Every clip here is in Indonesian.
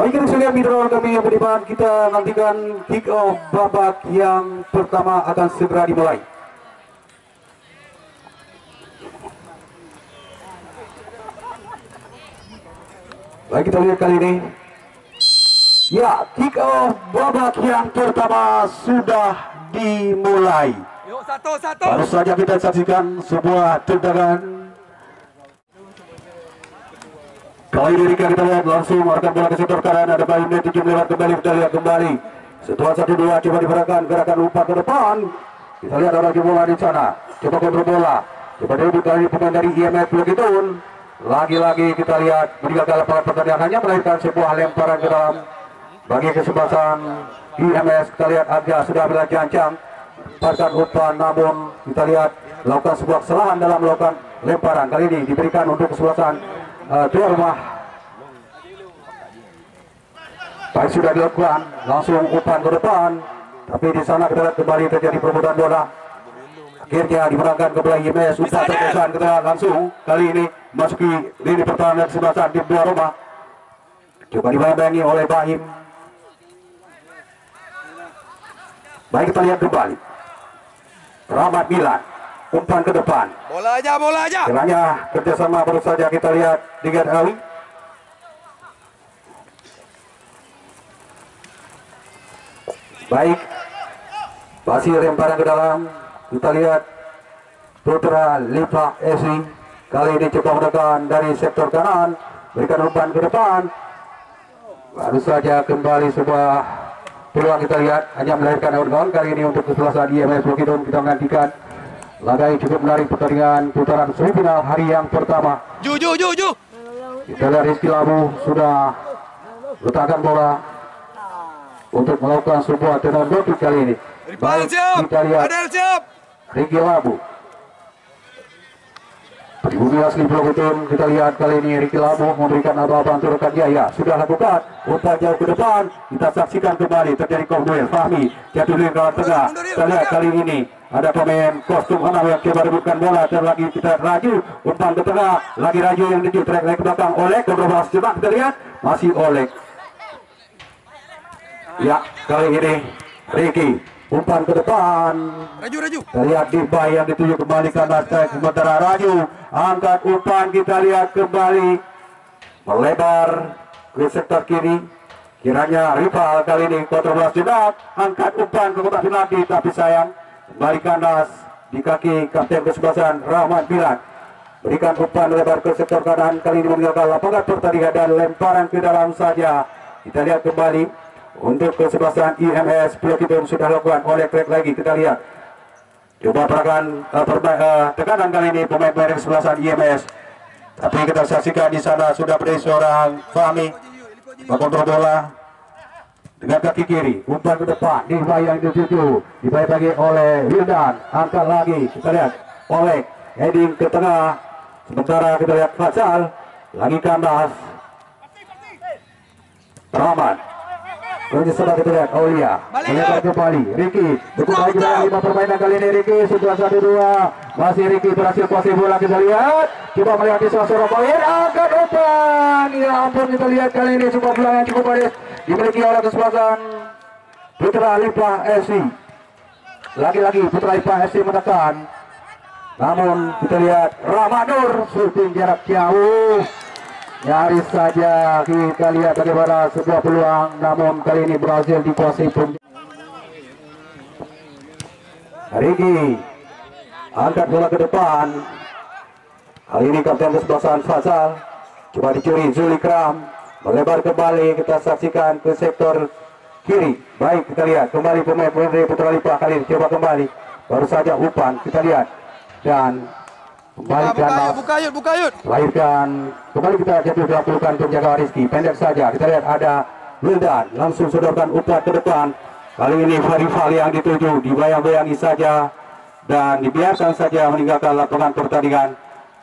Baik sekalian mitra kami yang beriman, kita nantikan kick off babak yang pertama akan segera dimulai. Baik, kita lihat kali ini. Ya, kick off babak yang pertama sudah dimulai. Yuk, satu. Baru saja kita saksikan sebuah tendangan. Kali ini kita lihat langsung arahkan bola ke sektor kanan, ada Bayu tujuh lewat kembali, kita lihat kembali. Setelah 1-2 coba diperagakan gerakan umpan ke depan. Kita lihat ada bola di sana. Coba kontrol bola. Coba debut kali pemain dari IMF Blokitun. Lagi-lagi kita lihat meninggalkan lapangan pertandingan, hanya melahirkan sebuah lemparan ke dalam bagi kesebelasan IMS. Kita lihat Arja sudah belajar lepaskan umpan, namun kita lihat lakukan sebuah kesalahan dalam melakukan lemparan. Kali ini diberikan untuk kesebelasan tuan rumah. Baik, sudah dilakukan langsung umpan ke depan, tapi di sana kita lihat kembali terjadi perebutan bola. Akhirnya dimenangkan ke belah IMS. Umpan terkesan kita langsung kali ini masuki lini pertahanan kesebelasan di tuan rumah. Coba dibayang-bayangi oleh Bahim. Baik, kita lihat kembali Rahmat Milan, umpan ke depan. Bola aja. Kiranya kerjasama baru saja kita lihat dengan Awi. Baik, masih lemparan ke dalam. Kita lihat Putra Lipa Esi. Kali ini coba menekan dari sektor kanan, berikan umpan ke depan. Baru saja kembali sebuah peluang, kita lihat hanya melahirkan outgoal. Kali ini untuk kesebelasan IMS Blokitun, kita menantikan laga yang cukup menarik pertandingan putaran semifinal hari yang pertama. Ju. Kita lihat Rizky Labu sudah letakkan bola untuk melakukan sebuah tendangan gol kali ini. Baik, kita lihat Rizky Labu di bumi asli Blokitun. Kita lihat kali ini Rizky Labu memberikan abang-abang untuk rekan Jaya. Sudah lakukan umpan jauh ke depan. Kita saksikan kembali terjadi duel. Fahmi jatuh di kawan tengah. Kita lihat kali ini ada pemain kostum 6 yang coba rebutkan bola. Dan lagi kita raju umpan ke tengah. Lagi raju yang menuju track lagi ke belakang. Oleh kontrol cepat, kita lihat masih Oleh. Ya, kali ini Ricky umpan ke depan. Raju. Kita lihat Diba yang dituju kembali ke atas track. Sementara Raju angkat umpan, kita lihat kembali melebar ke sektor kiri. Kiranya rival kali ini kontrol bola jenak, angkat umpan ke kotak penalti, tapi sayang kembali kandas di kaki kapten kesebelasan Rahmat Milan. Berikan umpan lebar ke sektor kanan, kali ini meninggalkan lapangan pertandingan dan lemparan ke dalam saja. Kita lihat kembali untuk kesebelasan IMS Blokitun sudah lakukan oleh track lagi. Kita lihat coba tekanan kali ini pemain-pemain kesebelasan IMS, tapi kita saksikan di sana sudah berdiri seorang Fahmi mengontrol bola dengan kaki kiri, umpan ke depan dibayang dituju, dibayang oleh Wildan, angkat lagi, kita lihat oleh heading ke tengah. Sementara kita lihat Faisal lagi kandas Rahmat. Kemudian sudah kita lihat Aulia melebar kembali Ricky cukup baik dalam 5 permainan kali ini. Ricky sudah 1-2, masih Ricky berhasil kuasai bola. Kita lihat coba melihat di seorang pemain angkat umpan. Ya ampun, kita lihat kali ini sebuah peluang yang cukup baik dimiliki oleh kesebelasan Putra Lipa FC. Lagi-lagi Putra Lipa FC menekan, namun kita lihat Rahmanur shooting jarak jauh. Nyaris saja kita lihat bagaimana sebuah peluang, namun kali ini berhasil dikuasai pun. Riki angkat bola ke depan. Kali ini kapten kesebelasan Faisal coba dicuri Zulikram, melebar kembali. Kita saksikan ke sektor kiri. Baik, kita lihat kembali pemain dari Putra Lipa kali ini coba kembali. Baru saja umpan, kita lihat dan kembali Buka yud. Lahirkan kembali, kita jatuh dalam pelukan penjaga Rizky. Pendek saja, kita lihat ada Wildan langsung sodorkan umpan ke depan. Kali ini rival yang dituju dibayang-bayangi saja dan dibiarkan saja meninggalkan lapangan pertandingan,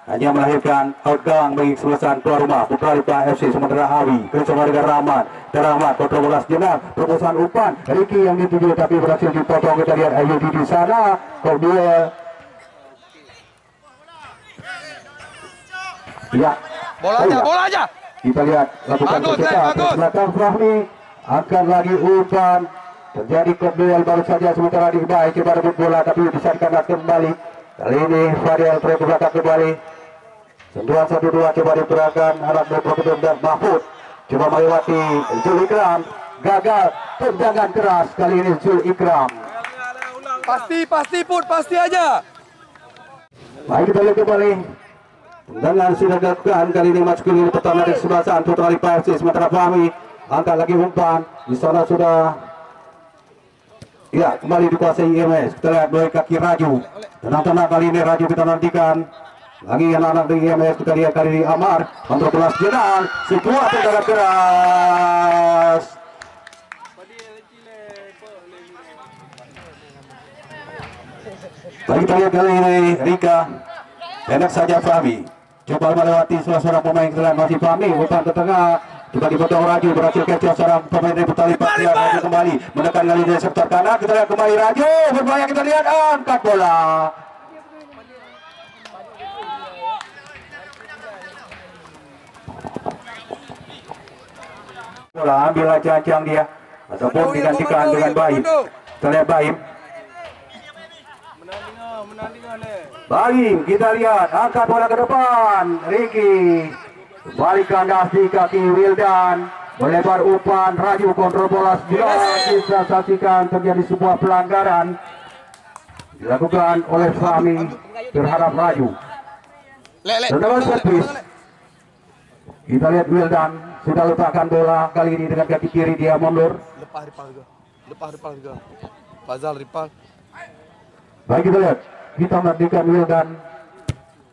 hanya melahirkan outgoing bagi kesebelasan tuan rumah Putra Lipa FC. Sementara Awi bersama dengan Rahmat kontrol bola sejenak, terobosan umpan Ricky yang dituju tapi berhasil dipotong. Kita lihat Ayudi di sana duel. Ya, Bola aja. Kita lihat lakukan Bagus, kecepatan bagus. belakang Fahmi, akan lagi umpan. Terjadi duel baru saja sementara di baik coba rebut bola tapi bisa dikandang kembali. Kali ini Fadel trek ke belakang kembali. Sentuhan 1-2 coba diperagakan anak Bobo dan Mahfud. Coba melewati Zul Ikram, gagal tendangan keras kali ini Zul Ikram. Pasti put, pasti aja. Baik kita lihat kembali. Tendangan sudah dilakukan kali ini masuk ke lini pertama dari sebelah sana Putra Lipa FC sementara Fahmi angkat lagi umpan di sana sudah. Ya, kembali dikuasai IMS. Kita lihat dari kaki Raju. Tenang-tenang kali ini Raju kita nantikan. Lagi anak-anak dari IMS kita lihat kali ini Amar. Kontrol bola jenang. Sebuah tendangan keras. Baik kita lihat kali ini Rika. Enak saja Fahmi. Coba melewati seorang pemain kita masih Fahmi. Umpan ke tengah. Coba dipotong Raju, berhasil capture seorang pemain dari Putra Lipa. Raju kembali menekan kali dari sektor kanan. Kita lihat kembali Raju berbahaya, kita lihat angkat bola. Bola ambil ancang dia ataupun digantikan dengan Baim. Kita lihat Baim. Baim kita lihat angkat bola ke depan. Ricky balik kandas di kaki Wildan, melebar umpan Raju kontrol bola sudah kita saksikan terjadi sebuah pelanggaran dilakukan oleh Fahmi terhadap Raju. Tendangan servis. Kita lihat Wildan sudah letakkan bola kali ini dengan kaki kiri dia mundur. Lepas juga. Fazal Ripal. Baik kita lihat, kita nantikan Wildan.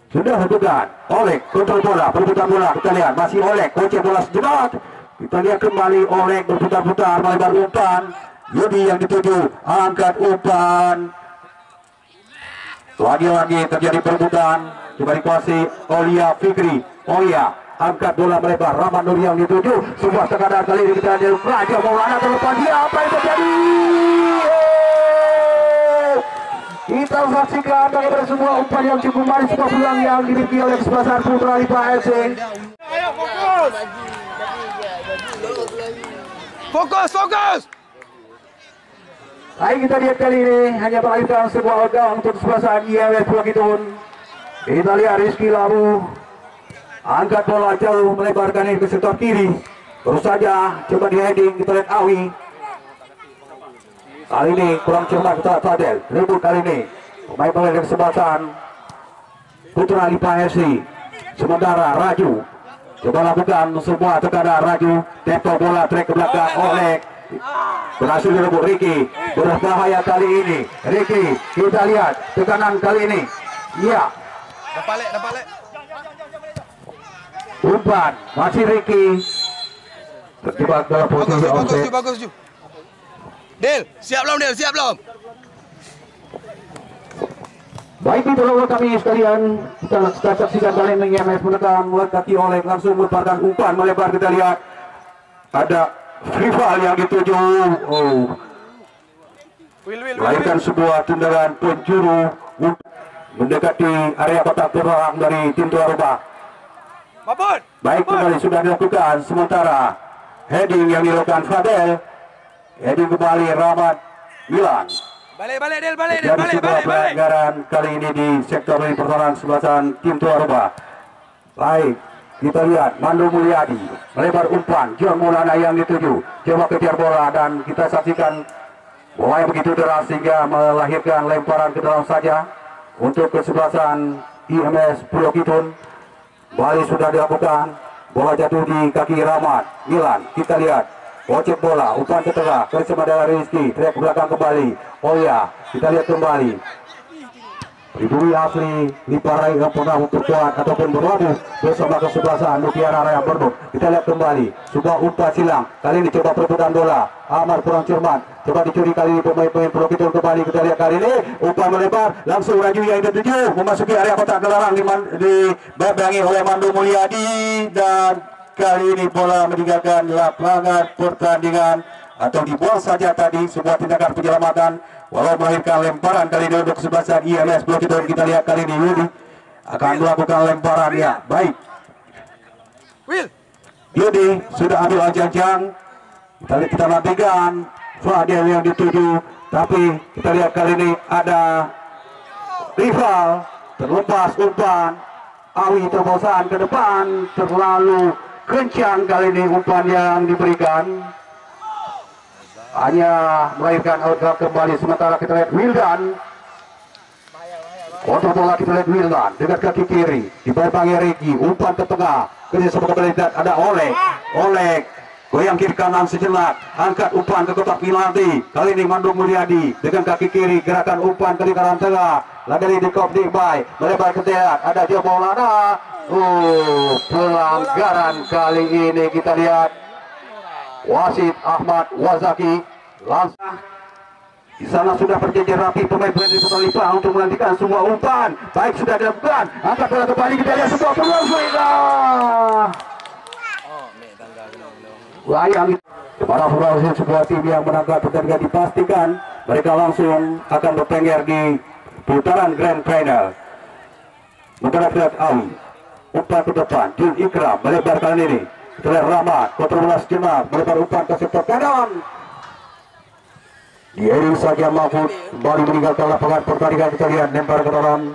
Sudah lakukan Oleh kontrol bola, perebutan bola. Kita lihat masih Oleh kocek bola sejenak. Kita lihat kembali Oleh berputar-putar melebar umpan. Yudi yang dituju angkat umpan. Lagi-lagi terjadi perebutan. Coba dikuasai Olia Fikri. Olia angkat bola melebar. Rahman Nur yang dituju. Sebuah tekanan kali ini kita lihat Raja Maulana terlepas dia. Apa yang terjadi? Kita saksikan bagaimana semua umpan yang cukup manis, sebuah peluang yang dimiliki oleh kesebelasan Putra Lipa FC. Ayo fokus. Baik kita lihat kali ini hanya melahirkan sebuah organ untuk kesebelasan IMS Blokitun. Kita lihat Rizky Labu angkat bola jauh melebarkan ini ke sektor kiri. Terus saja coba di heading, kita lihat Awi. Kali ini kurang cermat kita Fadel. Rebut kali ini pemain-pemain dari kesebelasan Putra Lipa FC. Sementara Raju coba lakukan semua tekanan Raju. Tempo bola trek ke belakang oleh berhasil direbut Ricky. Berbahaya kali ini Ricky. Kita lihat tekanan kali ini. Iya. Dapat lek. Umpan masih Ricky. Terjebak dalam posisi offset. Bagus. Del, siap belum? Baik itu kami sekalian, kita saksikan kali ini IMS menekan kaki Oleh langsung melemparkan umpan melebar. Kita lihat ada rival yang dituju. Melahirkan sebuah tendangan penjuru mendekati area kotak penyerangan dari tim Tuan Rumah. Baik kembali sudah dilakukan sementara heading yang dilakukan Fadel. Heading kembali Rahmat Milan. Balik. Jadi sebuah pelanggaran kali ini di sektor pertahanan sebelasan tim Tuan Rumah. Baik, kita lihat Mandu Mulyadi melebar umpan, John Maulana yang dituju. Coba kejar bola dan kita saksikan bola yang begitu deras sehingga melahirkan lemparan ke dalam saja untuk kesebelasan IMS Pulau Kitun. Bali sudah dilakukan, bola jatuh di kaki Rahmat Milan. Kita lihat kocek bola, umpan ke tengah, ke Semadara Rizky, trek ke belakang kembali. Oh ya, kita lihat kembali. Pribumi asli Liparai yang pernah memperkuat ataupun berlabuh bersama kesebelasan Mutiara Raya Bernuk. Kita lihat kembali sebuah umpan silang. Kali ini coba perebutan bola. Amar kurang cermat. Coba dicuri kali ini pemain-pemain Pulau Kitun kembali. Kita lihat kali ini umpan melebar langsung Raju yang dituju memasuki area kotak gelarang dibayangi oleh Mandu Mulyadi dan kali ini bola meninggalkan lapangan pertandingan atau dibuang saja tadi. Sebuah tindakan penyelamatan walau melahirkan lemparan kali ini untuk kesebelasan IMS Blok Kitun. Kita lihat kali ini Yudi akan melakukan lemparan ya. Baik. Will. Yudi sudah ambil ajang-ajang. Kita nantikan Fadil yang dituju, tapi kita lihat kali ini ada rival terlepas umpan. Awi terbosan ke depan, terlalu kencang kali ini umpan yang diberikan, hanya melahirkan outgoal kembali. Sementara kita lihat Wildan kontrol bola, kita lihat Wildan dekat kaki kiri dibantai Regi, umpan ke tengah kerja sama kembali. Ada Oleh goyang kiri kanan sejenak, angkat umpan ke kotak penalti. Kali ini Mandung Mulyadi dengan kaki kiri, gerakan umpan ke lingkaran tengah. Lagi di kop di bay, melebar ke teat. Ada Joe Maulana. Pelanggaran kali ini kita lihat. Wasit Ahmad Wazaki langsung di sana sudah berjejer rapi pemain dari Putalipa untuk menghentikan semua umpan. Baik, sudah dilakukan. Angkat bola kembali, kita lihat sebuah peluang layang para pemain sebuah tim yang menangkap pertandingan. Dipastikan mereka langsung akan bertengger di putaran grand final. Sementara kita Awi umpan ke depan, Jul Ikram melebar kali ini. Setelah Rahmat kontrol bola sejenak, melebar umpan ke sektor kanan. Diiring saja Mahfud kembali meninggalkan lapangan pertandingan. Kita lihat lempar ke dalam,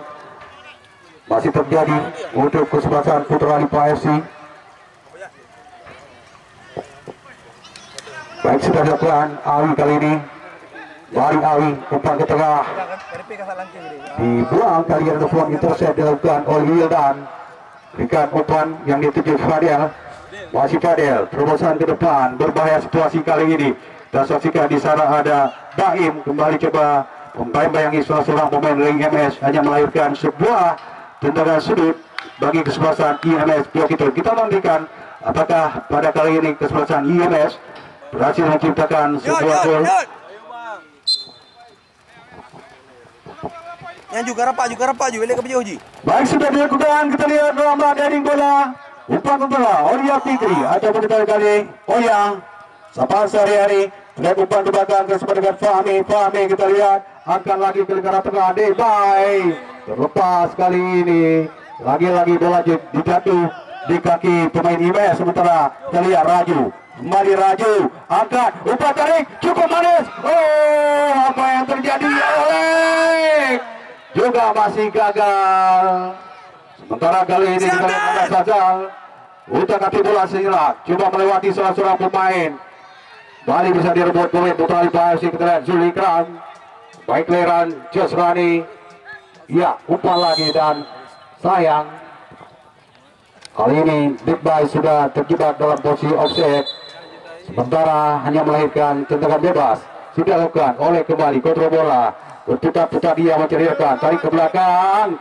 masih terjadi untuk kesempatan Putra Lipa FC. Baik, sudah dilakukan Awi kali ini. Bari Awi umpan ke tengah, dibuang kali ini. Umpan intercept dilakukan oleh Wildan. Berikan umpan yang dituju Fadel. Masih Fadel, terobosan ke depan, berbahaya situasi kali ini. Dan saksikan di sana ada Baim kembali coba membayang-bayangi salah seorang pemain dari IMS, hanya melahirkan sebuah tendangan sudut bagi kesempatan IMS blok itu. Kita nantikan apakah pada kali ini kesempatan IMS berhasil menciptakan sebuah gol. Yang juga rapat, boleh ke Uji. Baik, sudah dilakukan. Kita lihat dalam dari bola. Umpan ke bola, Olia Fikri atau kita kali Oyang Sapaan sehari-hari. Lihat umpan ke belakang bersama dengan Fahmi kita lihat akan lagi ke lingkaran tengah. Debay terlepas kali ini. Lagi-lagi bola dijatuh di kaki pemain IMS. Sementara kita lihat Raju kembali, Raju angkat umpan tarik cukup manis. Apa yang terjadi? Oleh juga masih gagal. Sementara kali ini kita lihat ada gagal. Utak hati bola sejenak, coba melewati salah seorang pemain. Bali bisa direbut oleh Putra Lipa FC. Kita lihat Zul Ikram, baik leran Josrani. Ya, umpan lagi dan sayang. Kali ini Big Bay sudah terjebak dalam posisi offset. Sementara hanya melahirkan tendangan bebas. Sudah dilakukan oleh kembali kontrol bola. Berputar-putar dia menceritakan, tarik ke belakang.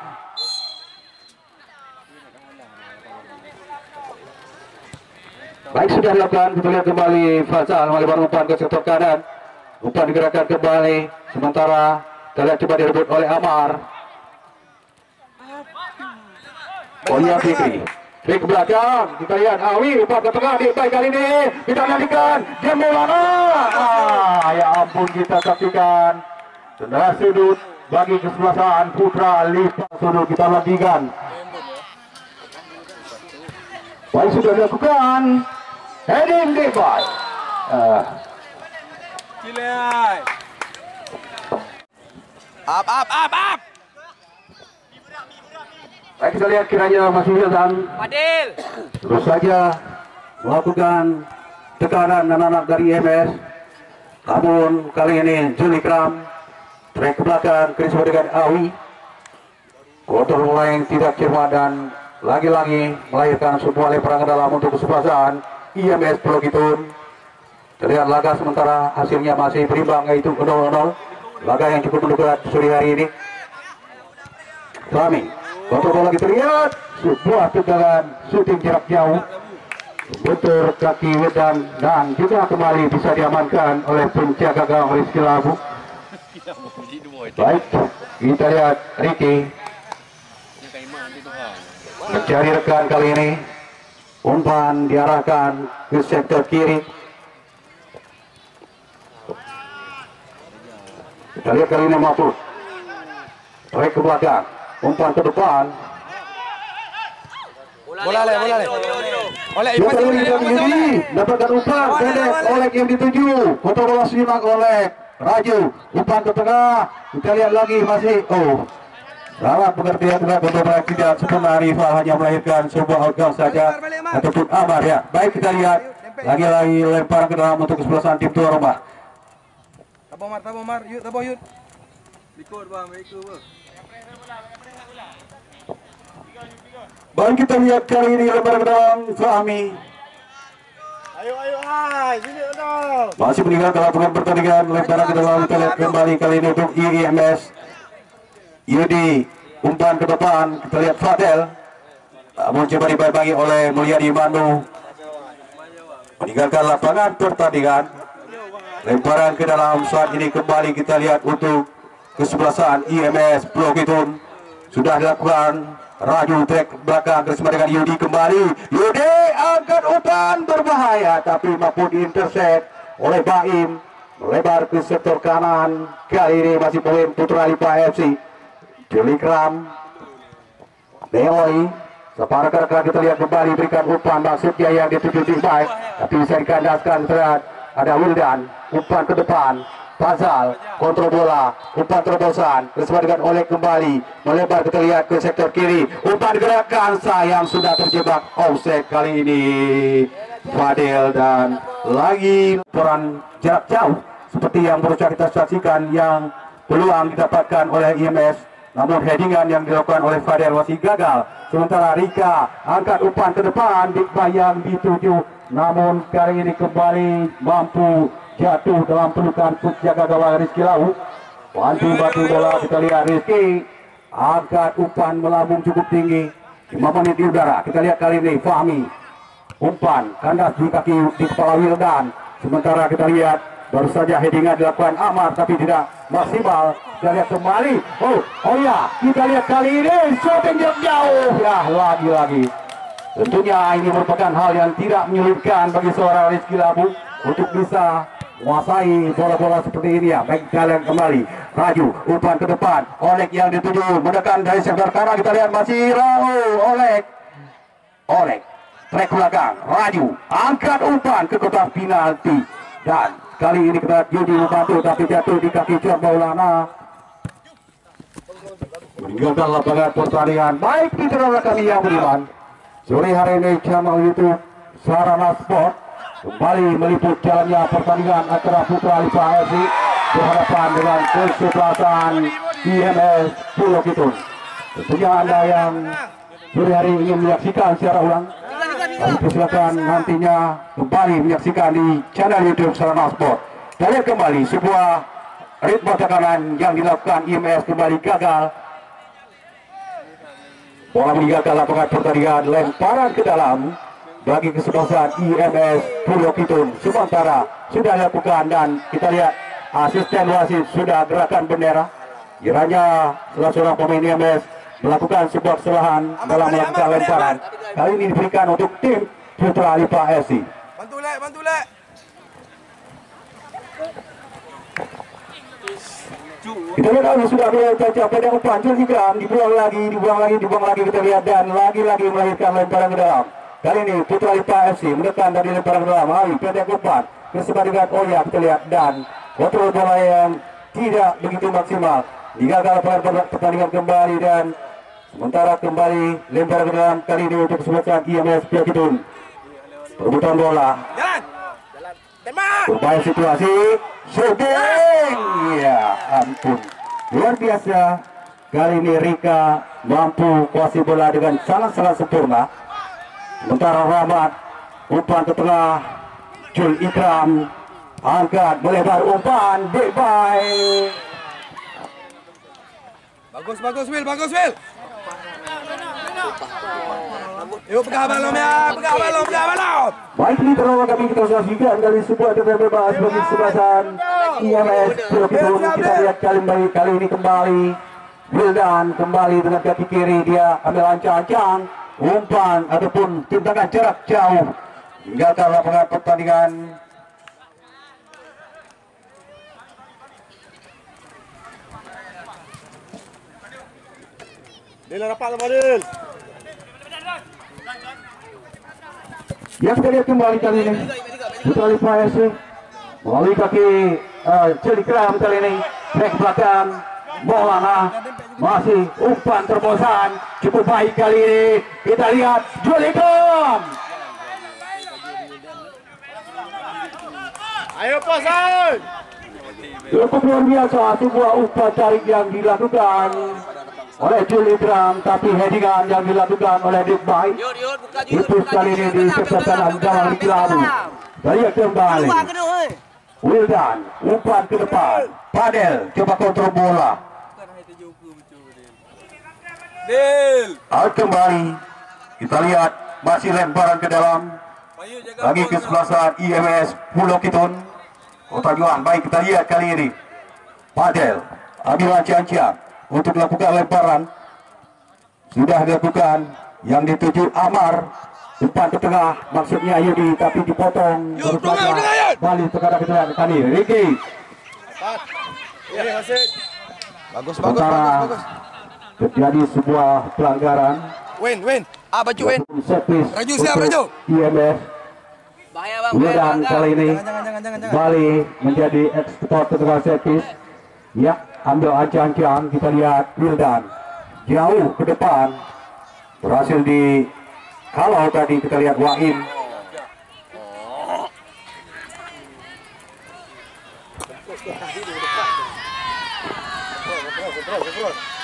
Baik, sudah dilakukan. Kita lihat kembali Faisal melebar umpan ke sektor kanan. Umpan digerakkan kembali. Sementara kita lihat coba direbut oleh Amar. Olia Fikri ke belakang. Kita lihat Awi umpan ke tengah. Baik kali ini kita nantikan dia Maulana. Ya ampun, kita saksikan tendangan sudut bagi kesebelasan Putra Lipa Sudut. Kita nantikan. Baik, sudah dilakukan. Heading Debay. Up. Baik, kita lihat kiranya masih Wildan. Fadil. Terus saja melakukan tekanan anak-anak dari IMS. Namun kali ini Zul Ikram trek ke belakang bersama dengan Awi. Kontrol bola yang tidak cermat dan lagi-lagi melahirkan sebuah lemparan ke dalam untuk kesebelasan IMS Blokitun. Terlihat laga sementara hasilnya masih berimbang, yaitu 0-0. Laga yang cukup mendekat sore hari ini. Kami kontrol bola, kita lihat sebuah tendangan shooting jarak jauh bentur kaki Wedan dan juga kembali bisa diamankan oleh penjaga gawang Rizky Labu. Baik, kita lihat Ricky mencari rekan kali ini. Umpan diarahkan ke sektor kiri. Kita lihat kali ini Mahfud tarik ke belakang, umpan ke depan. Bola le. Oleh Dia Imas kali oleh. ini dapatkan umpan pendek oleh yang dituju. Kontrol bola simak oleh Raju. Umpan ke tengah. Kita lihat lagi masih. Oh, salah pengertian juga beberapa tidak sempurna. Rival hanya melahirkan sebuah outgoal saja ataupun amar ya. Baik, kita lihat lagi-lagi lemparan ke dalam untuk kesebelasan tim tuan rumah. Tabung Mar, yuk tabung yuk. Ikut bang, ikut bang. Baik, kita lihat kali ini lemparan ke dalam Fahmi. Ayo, sini dong. Masih meninggalkan lapangan pertandingan, lemparan ke dalam, kita lihat kembali kali ini untuk IMS. Yudi, umpan ke depan, kita lihat Fadel. Namun coba dibagi oleh Mulyadi Manu. Meninggalkan lapangan pertandingan. Lemparan ke dalam saat ini kembali kita lihat untuk kesebelasan IMS Pulau Kitun. Sudah dilakukan Raju trek belakang bersama dengan Yudi kembali. Yudi angkat umpan berbahaya tapi mampu diintercept oleh Baim. Melebar ke sektor kanan. Kali ini masih poin Putra Lipa FC. Telegram Deoi separa rekan kita lihat kembali berikan umpan maksudnya yang dituju di baik tapi bisa dikandaskan terhadap ada Wildan. Umpan ke depan Fazal kontrol bola, umpan terobosan bersama dengan Oleh kembali melebar kita lihat ke sektor kiri, umpan gerakan sayang sudah terjebak offset kali ini Fadil dan lagi peran jarak jauh seperti yang baru kita saksikan yang peluang didapatkan oleh IMS. Namun headingan yang dilakukan oleh Fadel masih gagal. Sementara Rika angkat umpan ke depan, Dikbayang dituju. Namun kali ini kembali mampu jatuh dalam pelukan jaga gawang Rizky Lau. Bantu bola kita lihat Rizky angkat umpan melambung cukup tinggi. 5 menit di udara. Kita lihat kali ini Fahmi umpan kandas di kaki di kepala Wildan. Sementara kita lihat baru saja headingan dilakukan Amar tapi tidak maksimal. Kita lihat kembali. Oh ya, kita lihat kali ini shooting jauh ya, lagi-lagi. Tentunya ini merupakan hal yang tidak menyulitkan bagi seorang Rizky Labu untuk bisa menguasai bola-bola seperti ini ya. Baik, jalan kembali. Raju, umpan ke depan. Oleh yang dituju menekan dari sektor kanan. Kita lihat masih Oleh trek belakang. Raju, angkat umpan ke kotak penalti. Dan kali ini kita Yudi membantu tapi jatuh di kaki John Maulana. Meninggalkan lapangan pertandingan. Baik, mitra kami yang beriman. Sore hari ini channel YouTube Sarana Sport kembali meliput jalannya pertandingan antara Putra Lipa FC berhadapan dengan kesebelasan IMS Pulau Kitun. Tentunya Anda yang sore hari ingin menyaksikan secara ulang, kami persilakan nantinya kembali menyaksikan di channel YouTube Sarana Sport. Kita lihat kembali sebuah ritme tekanan yang dilakukan IMS kembali gagal. Bola meninggalkan lapangan pertandingan, lemparan ke dalam bagi kesebelasan IMS Pulau Kitun. Sementara sudah dilakukan dan kita lihat asisten wasit sudah gerakan bendera. Kiranya salah seorang pemain IMS melakukan sebuah kesalahan dalam melakukan lemparan. Kali ini diberikan untuk tim Putra Lipa FC. Bantu lek. Kita lihat sudah mulai tajam pada umpan Julhikam, dibuang lagi kita lihat dan lagi-lagi melahirkan lemparan ke dalam. Kali ini Putra Lipa FC menekan dari lemparan ke dalam. Hari pendek umpan bersama dengan Oya kita lihat dan kontrol bola yang tidak begitu maksimal. Digagal lapangan pertandingan kembali dan sementara kembali lemparan ke dalam kali ini untuk kesebelasan IMS Pulau Kitun. Perebutan bola. Upaya situasi shooting, ya ampun, luar biasa. Kali ini Rika mampu kuasai bola dengan sangat-sangat sempurna. Sementara Rahmat umpan ke tengah, Jul Ikram angkat melebar umpan baik. Bagus Will. Yuk pegang balon ya, pegang balon. Baik, ini terlalu kami kita saksikan dari sebuah debat bebas bagi kesebelasan IMS Pulau Kitun. Kita lihat kali ini kembali Wildan kembali dengan kaki kiri, dia ambil ancang-ancang umpan ataupun tendangan jarak jauh meninggalkan lapangan pertandingan. Dil rapat Fadil. Yang kita lihat kembali kali ini Putra Lipa FC melalui kaki Celikram kali ini, back belakang Maulana, masih umpan terobosan cukup baik kali ini. Kita lihat Celikram. Ayo pasang. Cukup luar biasa sebuah umpan tarik yang dilakukan oleh Celikram, tapi headingan yang dilakukan oleh Dikbai itu kali ini di sektor kanan gawang Kilabu. Kita lihat kembali Wildan, umpan ke depan. Padel coba kontrol bola. Out kembali. Kita lihat masih lemparan ke dalam. Lagi kesebelasan IMS Pulau Kitun. Kota Juan. Baik, kita lihat kali ini. Padel ambil ancang-ancang untuk melakukan lemparan. Sudah dilakukan yang dituju Amar. Umpan ke tengah, maksudnya Yudi, tapi dipotong. Balik sekarang kita lihat kali Ricky. Bagus. Terjadi sebuah pelanggaran. Win. Baju win. Raju siap, Raju. IMS. Bahaya bang. Wildan kali ini Jangan. Bali menjadi ekspor tenaga servis. Ya, ambil ancang-ancang. Kita lihat Wildan jauh ke depan, berhasil di kalau tadi kita lihat Waim.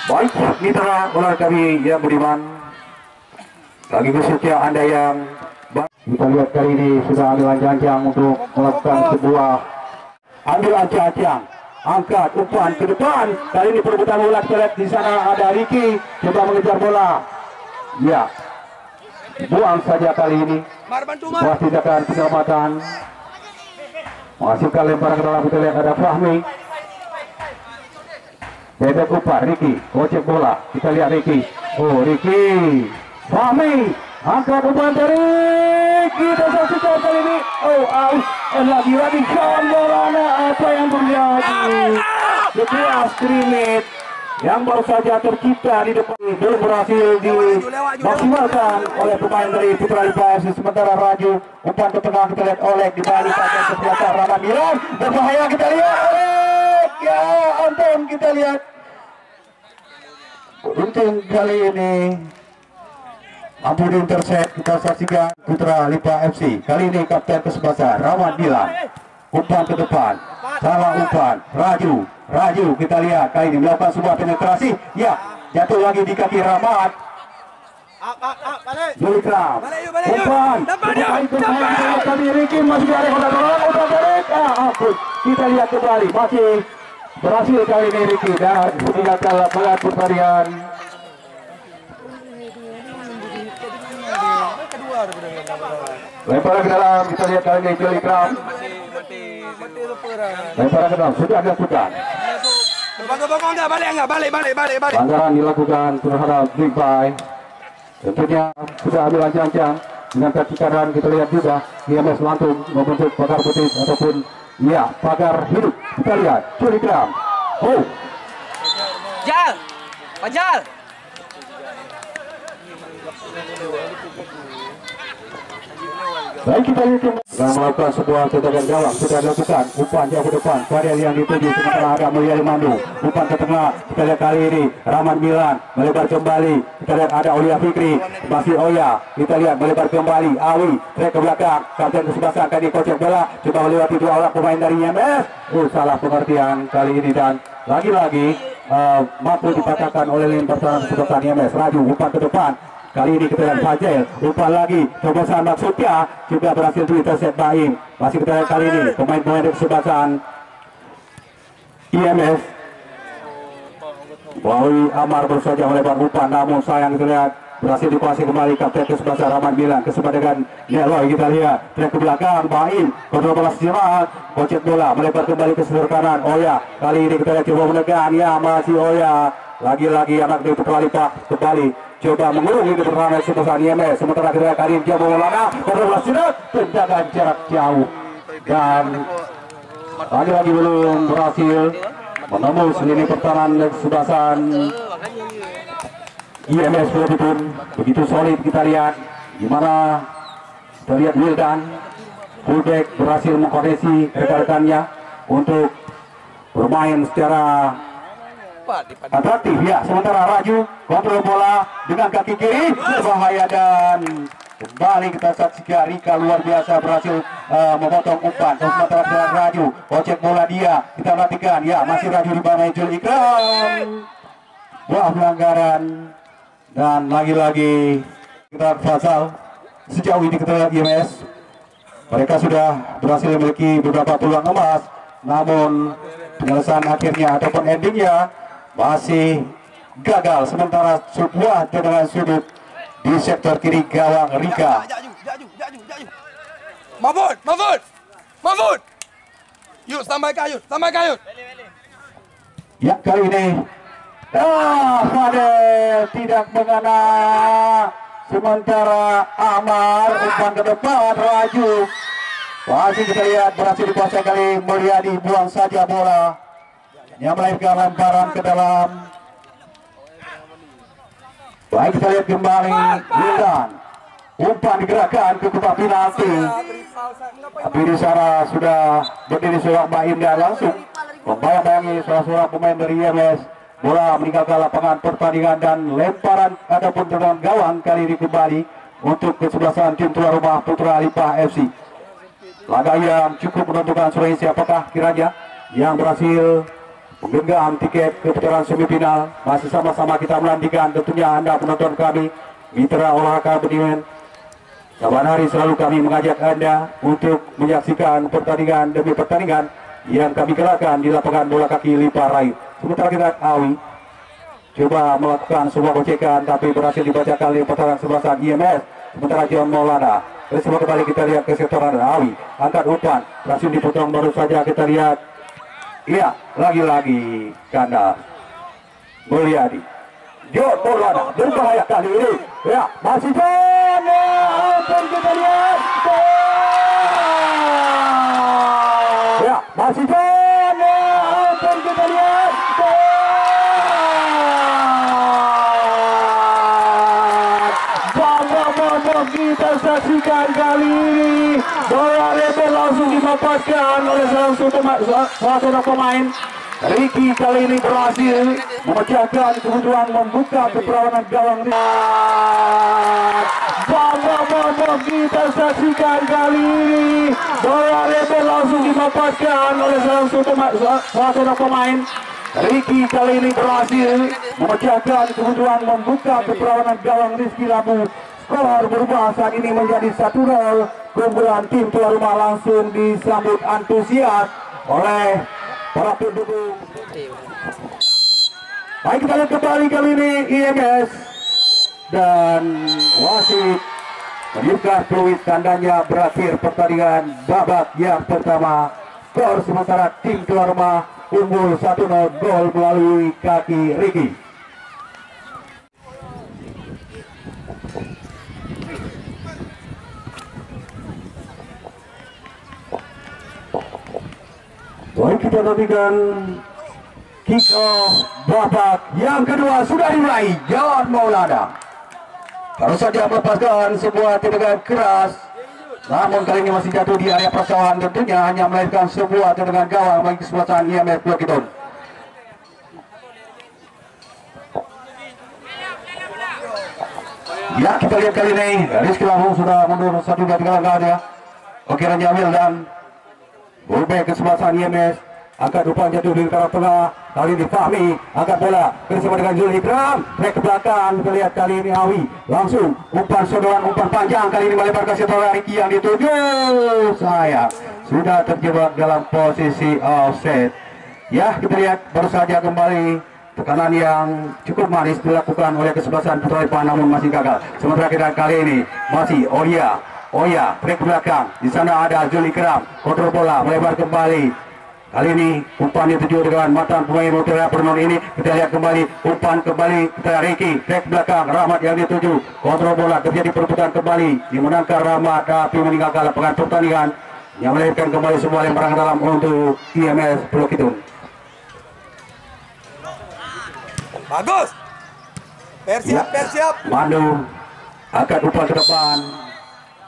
Baik, mitra bola kami ya Budiman. Lagi khususnya Anda yang kita lihat kali ini sudah ambil ancang-ancang untuk melakukan sebuah ambil ancang-ancang. Angkat umpan ke depan. Kali ini perebutan bola, kita lihat di sana ada Ricky coba mengejar bola. Ya, buang saja kali ini. Buat tindakan penyelamatan. Masukkan lemparan ke dalam, kita lihat ada Fahmi. Bebek upar Ricky, kocek bola. Kita lihat Ricky. Oh, Ricky. Fahmi, angkat umpan dari kita saksikan kali ini. Oh, out. Lagi Sean Maulana. Apa yang terjadi? Sebuah scrimmage yang baru saja tercipta di depan belum berhasil dimaksimalkan oleh pemain dari Putra Lipa FC. Sementara Raju umpan ke tengah, kita lihat Oleg di balik pada sebelah Rahmat Milan. Berbahaya, kita lihat Oleg. Ya Anton, kita lihat untung kali ini mampu diintercept. Kita saksikan Putra Lipa FC kali ini kapten ke-11 Rahmat Milan. Umpan ke depan, salah umpan, Raju kita lihat kali ini melakukan sebuah penetrasi. Ya, jatuh lagi di kaki Rahmat. Celikram, umpan kali Ricky masih ada ampun. Kita lihat kembali, masih berhasil kali ini Ricky dan meninggalkan lapangan pertandingan. Lemparan ke dalam, kita lihat kali ini Celikram. Lemparan ke dalam sudah dilakukan. Balik. Pelanggaran dilakukan terhadap Big Bay. Tentunya sudah ambil ancang-ancang dengan tekanan. Kita lihat juga IMS Lantung membentuk pagar putih ataupun ya pagar hidup. Kita lihat Celikram. Oh, Pajal. baik, kita lihat dan melakukan sebuah tendangan gawang sudah dilakukan. Umpan jauh ke depan, Fadel yang dituju sementara ada Mulyadi Mandu. Umpan ke tengah, kita lihat kali ini Rahmat Milan melebar kembali. Kita lihat ada Olia Fikri, masih Oya. Kita lihat melebar kembali Awi, trek ke belakang. Kapten ke-11 tadi kocek bola, coba melewati dua orang pemain dari IMS. Salah pengertian kali ini dan lagi-lagi mampu dipatahkan oleh lini pertahanan kesebelasan IMS. Raju umpan ke depan. Kali ini kita lihat Fajel, umpan lagi, terobosan maksudnya juga berhasil diintercept Baim. Masih kita lihat kali ini pemain-pemain dari kesebelasan IMS melalui Amar baru saja melebar umpan, namun sayang kita lihat berhasil dikuasai kembali kapten kesebelasan Rahmat Milan. Kesempatan dengan Neloy, kita lihat trek ke belakang Baim, kontrol bola sejenak, kocek bola melebar kembali ke seluruh kanan. Oya, kali ini kita lihat coba menekan, ya masih Oya. Lagi-lagi anak dari Putra Lipa kembali coba mengurung ini pertahanan kesebelasan IMS. Sementara kita Karim Jawa Maulana kontrol bola tendangan jarak jauh dan lagi-lagi belum berhasil menembus lini pertahanan kesebelasan IMS. Begitu solid, kita lihat gimana Kita lihat Wildan, fullback berhasil mengkoneksi rekan-rekannya untuk bermain secara atraktif ya. Sementara Raju kontrol bola dengan kaki kiri berbahaya dan kembali kita saksikan Rika luar biasa berhasil memotong umpan. Sementara Raju ocek bola dia, kita perhatikan ya, masih Raju di bawah Jul Ikram. Wah, pelanggaran dan lagi-lagi kita Fasal. Sejauh ini kita lihat IMS mereka sudah berhasil memiliki beberapa peluang emas, namun penyelesaian akhirnya ataupun endingnya masih gagal. Sementara sebuah tendangan sudut di sektor kiri gawang Rika. Mahfud. Yuk, tambahkan yuk. Ya, kali ini Fadel tidak mengena. Sementara Amar umpan ke depan Raju masih kita lihat berhasil dikuasai kali Mulyadi, buang saja bola yang melahirkan lemparan ke dalam. Baik, kita lihat kembali Wildan, umpan digerakkan ke kotak penalti, tapi di sana sudah berdiri seorang Mbak Indah langsung membayang-bayangi seorang pemain dari IMS. Bola meninggalkan lapangan pertandingan dan lemparan ataupun tendangan gawang kali ini kembali untuk kesebelasan tim tuan rumah Putra Lipa FC. Laga yang cukup menentukan sore ini siapakah kiranya yang berhasil menggenggam tiket ke putaran semifinal. Masih sama-sama kita menantikan, tentunya Anda penonton kami mitra olahraga beriman. Saban hari selalu kami mengajak Anda untuk menyaksikan pertandingan demi pertandingan yang kami gerakan di lapangan bola kaki Lipa Rai. Sementara kita Awi coba melakukan sebuah gocekan tapi berhasil dibacakan oleh putaran sebelasan IMS. Sementara John Maulana semua kembali kita lihat ke sektoran Awi, angkat umpan berhasil dipotong, baru saja kita lihat iya lagi-lagi kandang Mulyadi. John Maulana berbahaya kali ini ya, masih John dan kita lihat ya, masih John dan kita lihat kita saksikan kali ini bola rebel langsung dimapaskan oleh salah seorang pemain. Ricky kali ini berhasil memecahkan kebutuhan membuka keperawanan gawang. Kita saksikan kali ini bola rebel langsung dimapaskan oleh salah seorang pemain. Ricky kali ini berhasil memecahkan kebutuhan membuka keperawanan gawang Rizky Labu. Skor berubah saat ini menjadi 1-0. Keunggulan tim tuan rumah langsung disambut antusias oleh para pendukung. Baik, kita lihat kembali kali ini IMS dan wasit menyukai peluit tandanya berakhir pertandingan babak yang pertama. Skor sementara tim tuan rumah unggul 1-0, gol melalui kaki Ricky. Baik, kita nantikan kick off babak yang kedua sudah dimulai. John Maulana baru saja melepaskan sebuah tendangan keras, namun kali ini masih jatuh di area persawahan, tentunya hanya melahirkan sebuah tendangan gawang bagi kesebelasan IMF Blok itu. Ya, kita lihat kali ini Rizky Lampung sudah mundur 1-2-3 langkah ya. Oke, Ranjamil dan fullback kesebelasan IMS angkat umpan jatuh di arah tengah. Kali ini Fahmi angkat bola bersama dengan Zul Ikram, track ke belakang. Kita lihat kali ini Awi langsung umpan sodoran, umpan panjang kali ini melebar ke sektor Ricky yang dituju. Sayang sudah terjebak dalam posisi offset. Ya, kita lihat baru saja kembali tekanan yang cukup manis dilakukan oleh kesebelasan Putra Lipa, namun masih gagal. Sementara kita kali ini masih Oya, track belakang. Di sana ada Zul Ikram, kontrol bola, melebar kembali. Kali ini umpan dituju dengan mantan pemain Mutiara Pernon ini. Kita lihat kembali umpan kembali kita Ricky, track belakang. Rahmat yang dituju, kontrol bola, terjadi perebutan kembali. Dimenangkan Rahmat tapi meninggalkan lapangan pertandingan yang melahirkan kembali sebuah lemparan dalam untuk IMS Blok itu. Bagus. Persiap. Mandu angkat umpan ke depan.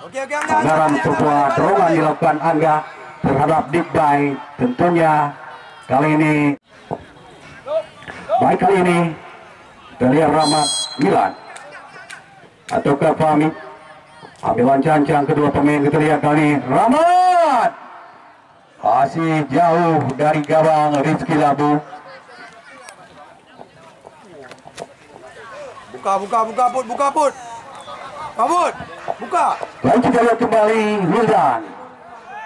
Oke, Angga. Dalam sebuah dorongan dilakukan Angga terhadap Dikbay, tentunya kali ini baik kali ini dari Rahmat Milan ataukah Fahmi ambilan cancang kedua pemain. Kita lihat kali ini Rahmat masih jauh dari gawang Rizky Labu. Buka put. Kabut, buka. Lalu kita lihat kembali Wildan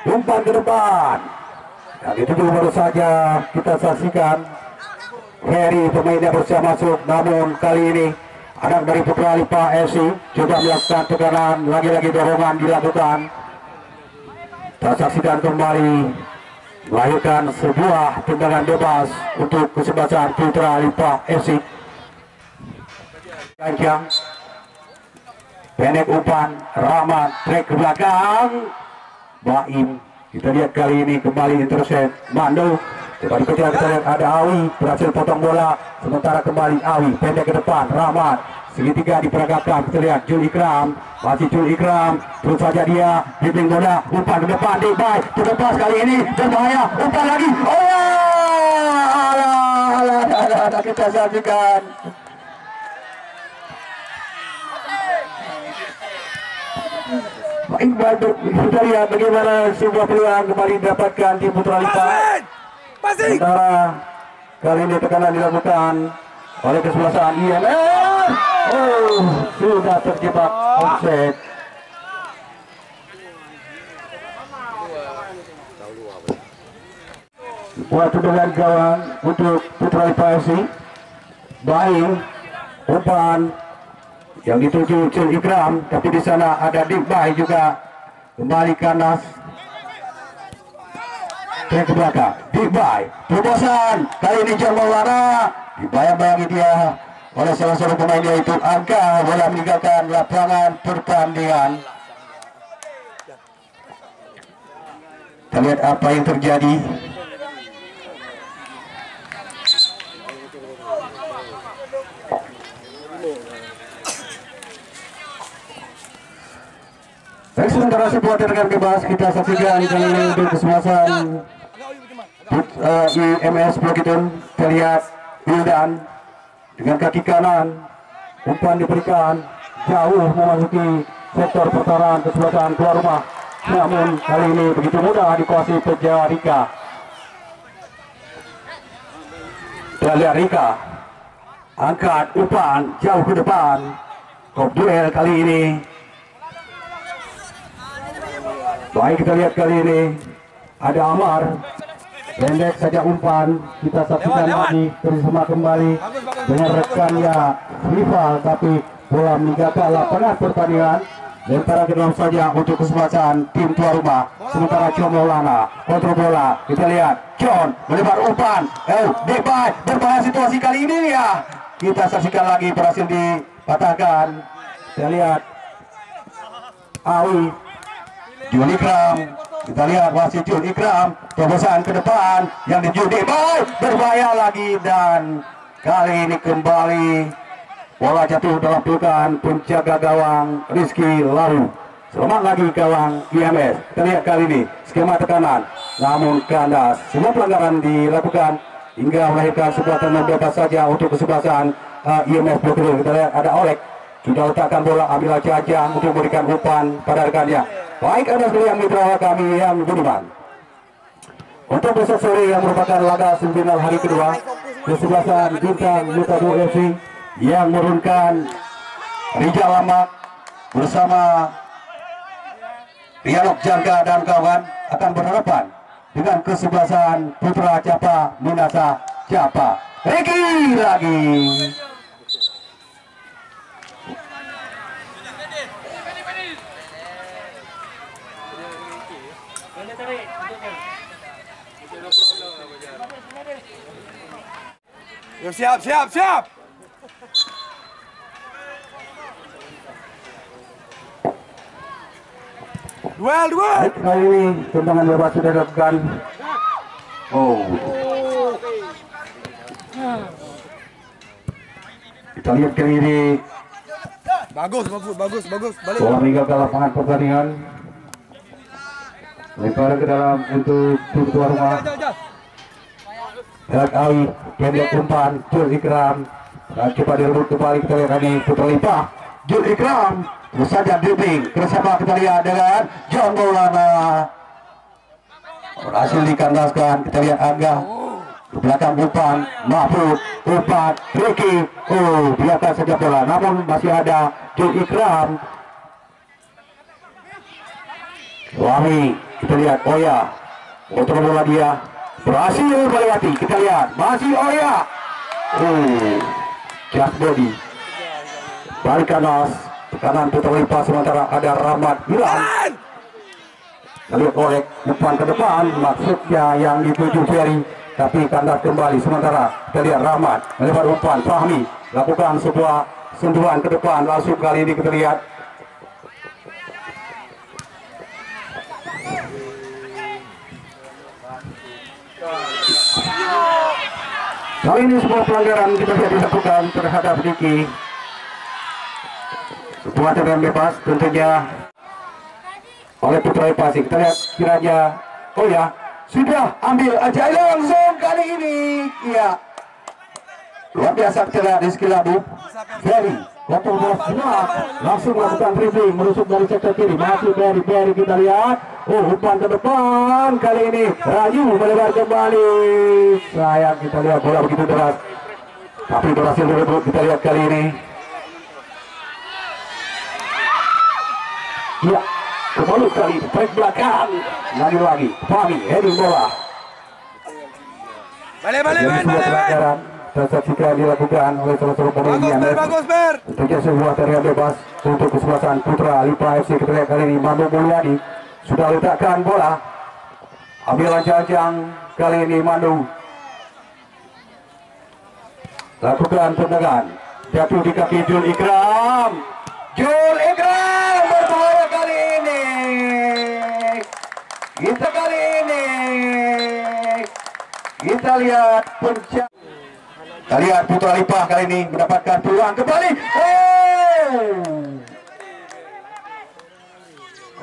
umpan ke depan. Dan itu juga baru saja kita saksikan Ferry pemainnya berusaha masuk, namun kali ini anak dari Putra Lipa FC coba melakukan tekanan, lagi-lagi dorongan dilakukan. Kita saksikan kembali melahirkan sebuah tendangan bebas untuk kesebelasan Putra Lipa FC. Kancang pendek umpan, Rahmat trek ke belakang, Baim. Kita lihat kali ini kembali intercept Mando. Coba dikejar, kita lihat ada Awi berhasil potong bola, sementara kembali Awi pendek ke depan, Rahmat segitiga diperagakan. Kita lihat Jul Ikram, masih Jul Ikram, terus saja dia dribbling bola, umpan ke depan, Dikbay terlepas kali ini berbahaya, umpan lagi. Oh ya, alah, kita saksikan. Baik, kita lihat bagaimana sebuah peluang kembali didapatkan tim Putra Lipa. Sementara kali ini tekanan dilakukan oleh kesebelasan IMS. Oh, sudah terjebak offset. Buat tendangan gawang untuk Putra Lipa FC. Baik, umpan yang dituju Jul Ikram, tapi di sana ada Dikbay juga kembali kanas ke belakang. Dikbay terobosan kali ini John Maulana dibayang-bayangi dia oleh salah satu pemain yaitu Angga, bola meninggalkan lapangan pertandingan. Kita lihat apa yang terjadi. Baik, sementara sebuah tendangan bebas kita saksikan kali ini untuk kesebelasan IMS Blokitun. Kita lihat Wildan dengan kaki kanan, umpan diberikan jauh memasuki sektor pertahanan kesebelasan tuan rumah, namun kali ini begitu mudah dikuasai Peja Rika. Kita lihat Rika angkat umpan jauh ke depan, kop duel kali ini. Baik, kita lihat kali ini ada Amar pendek saja umpan, kita saksikan lagi bersama kembali dengan rekannya rival, tapi bola meninggalkan lapangan pertandingan. Lemparan ke dalam saja untuk kesebelasan tim tuan rumah. Sementara John Maulana kontrol bola, kita lihat John melebar umpan, Dikbay berbahaya situasi kali ini ya. Kita saksikan lagi berhasil dipatahkan. Kita lihat Awi Jul Ikram, kita lihat masih Jul Ikram, terobosan ke depan yang dituju Dikbay berbahaya lagi, dan kali ini kembali bola jatuh dalam pelukan penjaga gawang Rizky Lalu. Selamat lagi gawang IMS. Kita lihat kali ini skema tekanan, namun kandas. Semua pelanggaran dilakukan hingga melahirkan sebuah tendangan bebas saja untuk kesebelasan IMS Blokitun. Kita lihat ada Olek sudah letakkan bola, ambil aja untuk memberikan umpan pada rekannya. Baik, ada sekalian mitra kami yang budiman. Untuk besok sore yang merupakan laga semifinal hari kedua, kesebelasan Bintang Mutadu FC yang menurunkan Rijal Lamak bersama Rianok Jangka dan kawan akan berhadapan dengan kesebelasan Putra Capa Minasa Capa. Riki lagi. Yo, siap. Duel. Kali ini tendangan bebas sudah dilakukan. Oh. Kita lihat kali ini Bagus, bagus. Balik. Bola minggu ke lapangan pertandingan. Lempar ke dalam untuk tuan rumah. Elak Ali, pendek umpan, Jul Ikram. Coba direbut kembali, kita lihat lagi putar limpah. Jul Ikram, terus saja dribbling. Bersama kita lihat dengan John Maulana. Berhasil dikandaskan, kita lihat Angga. Di belakang umpan, Mahfud, umpan, Ricky. Oh, biarkan saja bola. Namun masih ada Jul Ikram. Wami, kita lihat Oya. Kontrol bola dia. Berhasil melewati, kita lihat. Masih Oya. Just body. Balik kanan, kanan putar limpah, sementara ada Rahmat Milan. Kita lihat oleh depan ke depan, maksudnya yang dituju Ferry. Tapi kandas kembali, sementara kita lihat Rahmat melebar umpan, Fahmi lakukan sebuah sentuhan ke depan, langsung kali ini kita lihat kali ini sebuah pelanggaran kita lihat dilakukan terhadap Ricky. Sebuah tendangan bebas tentunya oleh Putra Pasik. Kita lihat kiranya, oh ya, sudah ambil aja langsung kali ini. Iya, luar biasa kita lihat di skill Abu Ferry. Waktu bola semua langsung melakukan dribbling menusuk dari sektor kiri. Masih Berry kita lihat. Oh, umpan ke depan kali ini Rayu melebar kembali. Sayang, kita lihat bola begitu deras, tapi berhasil direbut. Kita lihat kali ini. Ya, kembali kali back belakang. Lagi Fahmi heading bola. Balik. Transaksikan dilakukan oleh salah satu pemain Bagus, Ber. tentunya sebuah tendangan bebas untuk kesebelasan Putra Lipa FC. Kita lihat kali ini Manu Mulyadi sudah letakkan bola, ambil lancang kali ini Manu lakukan tendangan jatuh di kaki Jul Ikram berbahaya kali ini. Kita lihat puncak. Kita lihat Putra Lipa kali ini mendapatkan peluang kembali.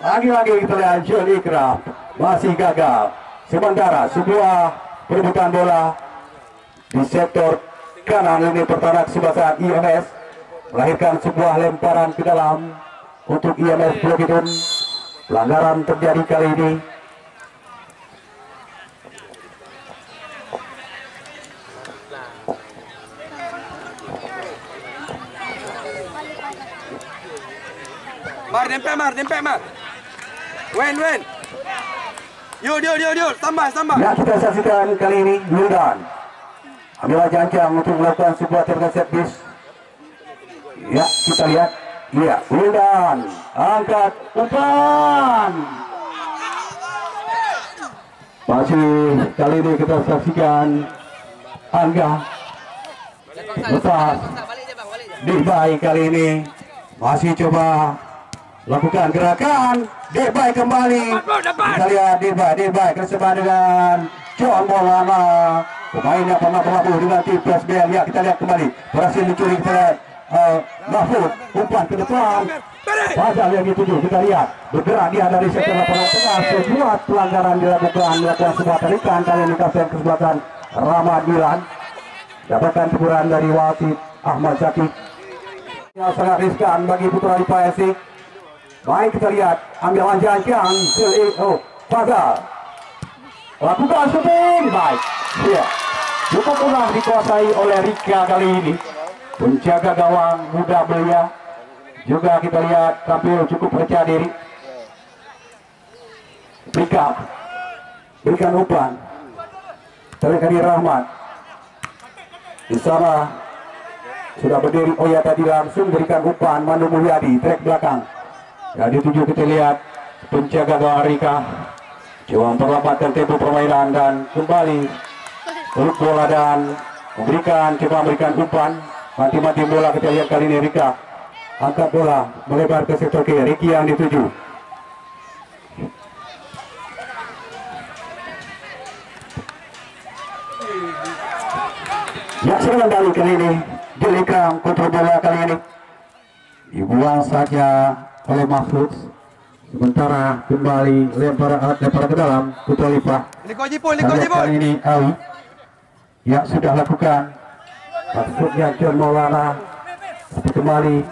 Lagi-lagi kita lihat Jul Ikram masih gagal. Sementara sebuah perebutan bola di sektor kanan lini pertahanan kesebelasan IMS melahirkan sebuah lemparan ke dalam untuk IMS Pulau Bidun. Pelanggaran terjadi kali ini. Mar, dempet, Mar. Wen. Yuk, tambah. Ya, kita saksikan kali ini Wildan ambil jancang untuk melakukan sebuah tendangan set piece. Ya, kita lihat. Iya, Wildan angkat umpan. Masih kali ini kita saksikan Angga lepas. Dibai kali ini masih coba lakukan gerakan. Dibai kembali. Kita lihat Dibai bersama dengan John Maulana, pemain yang pernah berlabuh dengan tim PSBL. Ya, kita lihat kembali berhasil dicuri. Kita lihat Mahfud umpan ke depan. Padahal yang dituju, kita lihat bergerak dia dari sektor lapangan tengah. Sebuah pelanggaran dilakukan sebuah tarikan kali ini kapten kesebelasan Rahmat Milan dapatkan teguran dari wasit Ahmad Zaki. Yang sangat riskan bagi Putra Lipa FC. Baik, kita lihat ambil jancang Fazal lakukan shooting. Baik, ya, cukup mudah dikuasai oleh Rika kali ini. Penjaga gawang muda belia juga kita lihat tampil cukup percaya diri. Rika berikan umpan terkali Rahmat. Di sana sudah berdiri Oya tadi, langsung berikan umpan Manu Mulyadi trek belakang. Ya, dituju kita lihat penjaga gawang Rika coba memperlambatkan tempo permainan dan kembali peluk bola dan memberikan umpan. Mati bola kita lihat kali ini Rika angkat bola melebar ke sektor kiri. Ricky yang dituju. Ya, serangan balik kali ini Jul Ikram kontrol bola kali ini dibuang saja oleh Mahfud. Sementara kembali lempar ke dalam Putra Lipa. Liko Jipun. Kali ini Awi yang sudah lakukan, maksudnya John Maulana. Kembali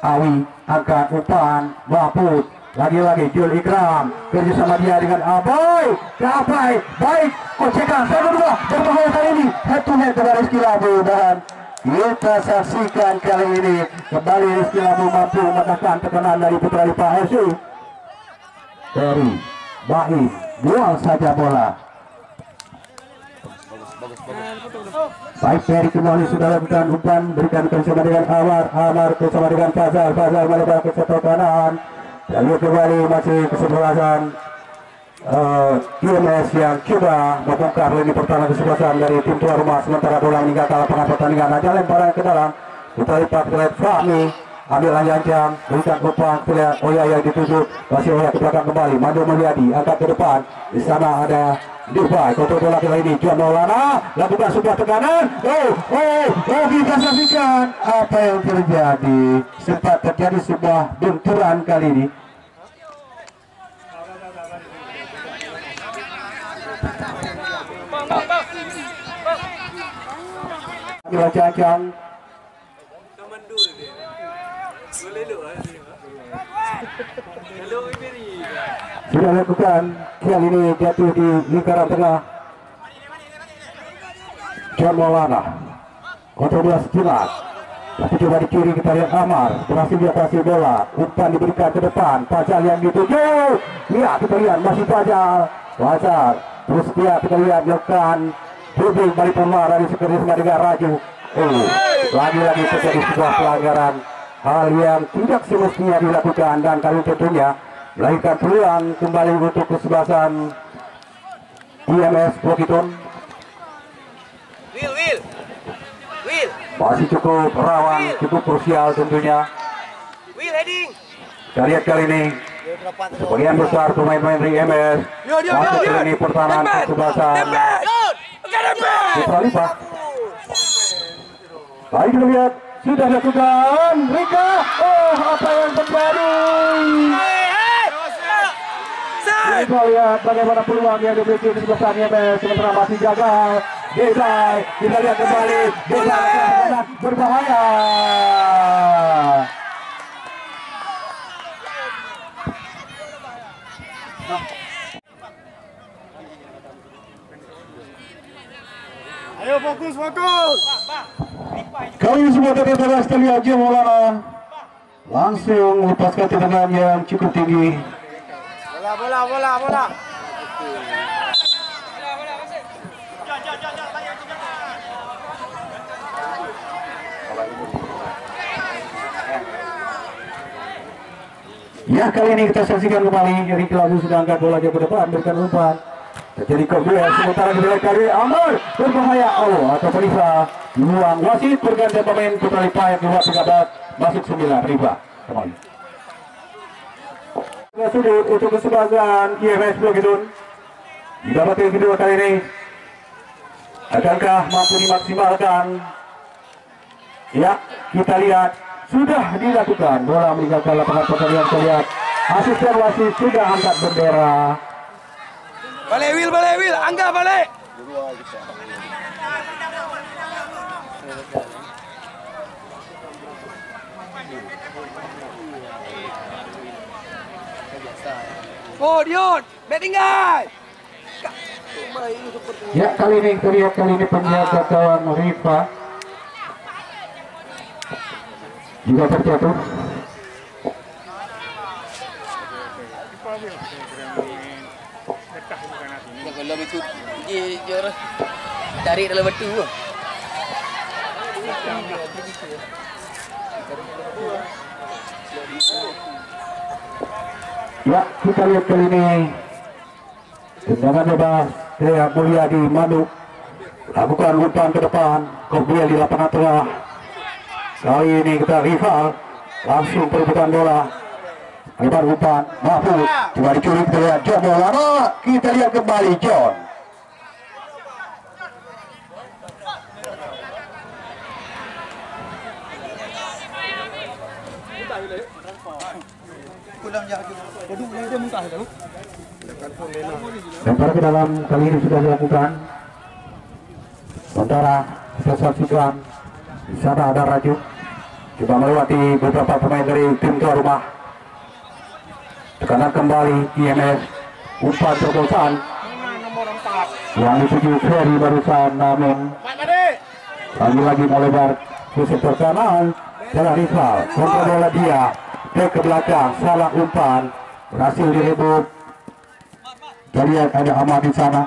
Awi angkat umpan Mahfud, lagi-lagi Jul Ikram kerjasama dia dengan Abai. Baik, kocekan satu dua berbahaya kali ini, head to head dengan Rizky Labu, dan kita saksikan kali ini kembali Rizky Labu mampu menekan tekanan dari Putra Lipa FC. Dari Baik buang saja bola. Baik, Ferry kembali sudah lakukan umpan, berikan bersama dengan Amar bersama dengan Fazal melebar ke sebelah kanan. Lalu kembali masih kesebelasan IMS yang coba membongkar lini pertahanan kesebelasan dari tim tuan rumah. Sementara bola meninggalkan lapangan pertandingan, ada lemparan ke dalam. Putra Lipa terlihat Fahmi ambil ancang, berikan umpan, terlihat Oya yang dituju, masih Oya ke belakang kembali. Madu Mulyadi angkat ke depan, di sana ada Dubai, kontrol bola kali ini John Maulana lakukan sebuah tekanan. Kita saksikan apa yang terjadi. Sempat terjadi sebuah benturan kali ini. Ancang sudah lakukan, kali ini jatuh di lingkaran tengah. John Maulana kontrol bola sekilas, tapi coba di kiri kita lihat Amar berhasil diatasi bola, umpan diberikan ke depan, Fajar yang dituju. Lihat kita lihat masih Fajar terus dia kita lihat lakukan dribbling balik pemain dari sekerisma dengan Raju. Lagi-lagi terjadi sebuah pelanggaran, hal yang tidak semestinya dilakukan, dan kali tentunya melahirkan peluang kembali untuk kesebelasan IMS Bukitun. Will. Masih cukup rawan, cukup krusial tentunya. Will heading. Kita lihat kali ini sebagian besar pemain-pemain dari IMS masuk ke lini pertahanan kesebelasan Putra Lipa. Baik, kita lihat sudah lakukan Rika. Apa yang terjadi? Kita lihat bagaimana peluang yang dimiliki di sebelah IMS, sementara masih gagal. Desai, kita lihat kembali Desai berbahaya. Ayo fokus. Kali ini semua terlihat sekali aja Maulana langsung lepaskan tendangan yang cukup tinggi. Bola. Ya, kali ini kita saksikan kembali Rizky Labu sudah angkat bola ke depan, berikan umpan. Terjadi kemudian sementara kita lihat kali Amar berbahaya. Atau Rifa dibuang, wasit berganti pemain Putra Lipa yang keluar 13 masuk 9 Rifa kembali. Sudut untuk kesebelasan IMS Bukitun didapat yang kedua kali ini, akankah mampu dimaksimalkan? Ya, kita lihat sudah dilakukan, bola meninggalkan lapangan pertandingan. Kita lihat asisten wasit sudah angkat bendera. Balik Will, Angga balik. Dion, betting guys. Ya, kali ini kita lihat penjaga gawang Rifa juga terjatuh. Kalau itu dia tarik dalam batu. Ya, kita lihat kali ini tendangan bebas Tria Mulyadi Manu lakukan umpan ke depan, kemudian di lapangan tengah. Kali ini kita rival langsung perebutan bola, lebar umpan Mahfud coba dicuri, kita lihat John Maulana, kita lihat kembali John. Lempar ke dalam kali ini sudah dilakukan. Sementara kita saksikan di sana ada Raju coba melewati beberapa pemain dari tim tuan rumah. Tekanan kembali IMS, umpan terobosan yang dituju Ferry barusan, namun lagi-lagi melebar ke sektor kanan. Salah rival, kontrol bola dia, back ke belakang, salah umpan, berhasil direbut. Kita lihat ada Ahmad di sana.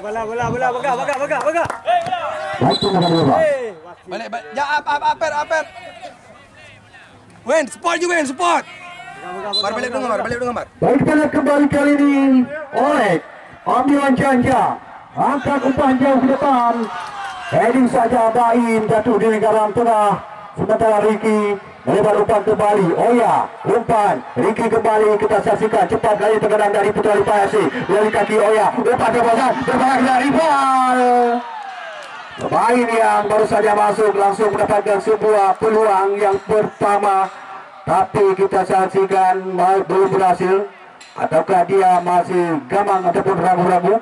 Bola, baga. Baik tenaga bola. Balik. Ya, aper. Wen, support. Mar balik dulu, Mar. Baik, kita lihat kembali kali ini oleh ambilan Janja, angkat umpan jauh ke depan, heading saja Baim jatuh di lingkaran tengah. Sementara Ricky melebar umpan kembali. Oya umpan, Ricky kembali, kita saksikan cepat kali tekanan dari Putra Lipa FC dari kaki Oya, umpan terobosan berbalik dari rival. Pemain yang baru saja masuk langsung mendapatkan sebuah peluang yang pertama, tapi kita saksikan belum berhasil. Ataukah dia masih gamang ataupun ragu-ragu?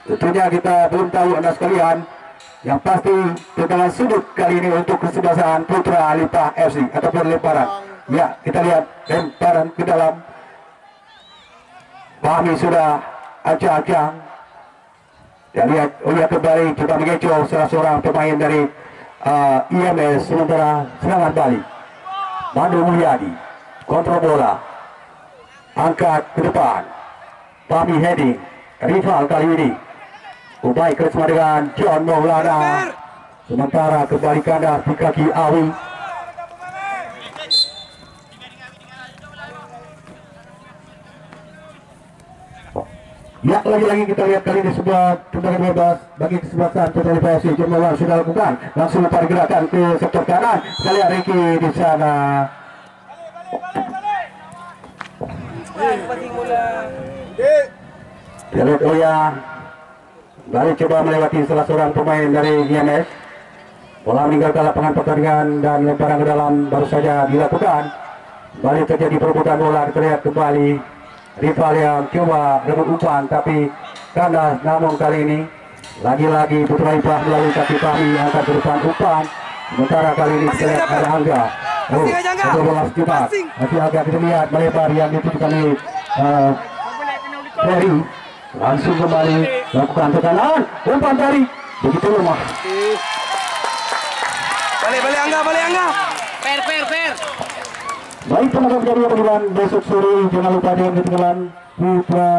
Tentunya kita belum tahu anda sekalian. Yang pasti tendangan sudut kali ini untuk kesebelasan Putra Lipa FC ataupun lemparan. Ya, kita lihat lemparan ke dalam. Fahmi sudah acak-acak. Dan lihat Oya kembali coba mengecoh salah seorang pemain dari IMS. Sementara serangan balik Bandung Mulyadi, kontrol bola, angkat ke depan, Fahmi heading, rival kali ini Ubay kerjasama dengan John Maulana. Sementara kembali kandas di kaki Awi. Ya, lagi-lagi kita lihat kali ini sebuah tendangan bebas bagi kesebelasan Putra Lipa FC. John Maulana sudah lakukan, langsung lempar gerakan ke sektor kanan. Kita lihat Ricky di sana. Kita lihat Oya balik coba melewati salah seorang pemain dari IMS. Bola meninggalkan lapangan pertandingan dan lemparan ke dalam baru saja dilakukan. Balik terjadi perebutan bola, terlihat kembali rival yang coba rebut umpan tapi kandas. Namun kali ini lagi-lagi Putra Lipa melalui kaki Fahmi angkat ke depan umpan. Sementara kali ini terlihat ada Angga. Ada bola cepat. Masih agak terlihat melebar yang ditujukan oleh Ferry. Langsung kembali lakukan tekanan, umpan dari begitu lemah. Balik Angga. Fair. Baik, teman-teman menjadi pertandingan besok sore. Jangan lupa dengan ketinggalan Putra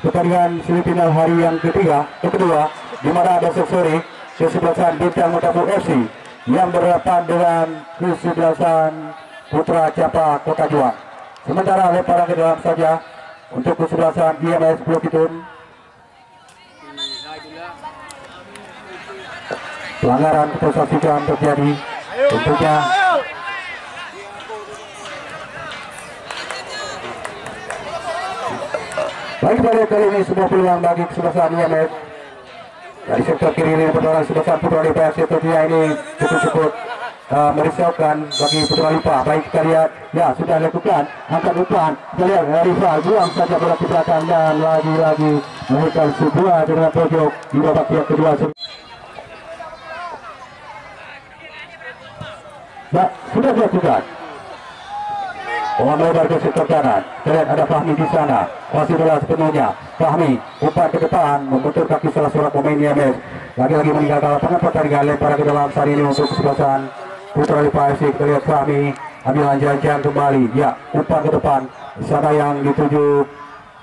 pertandingan semifinal hari yang kedua, di mana besok sore kesebelasan Bintang Matamu FC yang berhadapan dengan kesebelasan Putra Capa Kota Juang. Sementara lemparan ke dalam saja untuk kesebelasan IMS Blok Itun. Pelanggaran keposasikan terjadi tentunya. Baik, pada kali ini sebuah peluang bagi kesebelasan IMS dari sektor kiri ini. Pertolongan kesebelasan Putra Lipa FC tentunya ini cukup merisaukan bagi Putra Lipa. Baik, kita lihat ya sudah dilakukan angkat umpan. Kita lihat rival buang saja bola ke belakang dan lagi-lagi memberikan sebuah dengan pojok di babak yang kedua. Nah, sudah dilakukan. Bola melebar ke sektor kanan. Terlihat ada Fahmi di sana. Masih bola sepenuhnya. Fahmi umpan ke depan membentur kaki salah seorang pemain IMS. Lagi-lagi meninggalkan lapangan pertandingan. Lemparan ke dalam saat ini untuk kesebelasan Putra Lipa FC. Kita lihat Fahmi ambil janjian kembali. Ya, umpan ke depan. Di sana yang dituju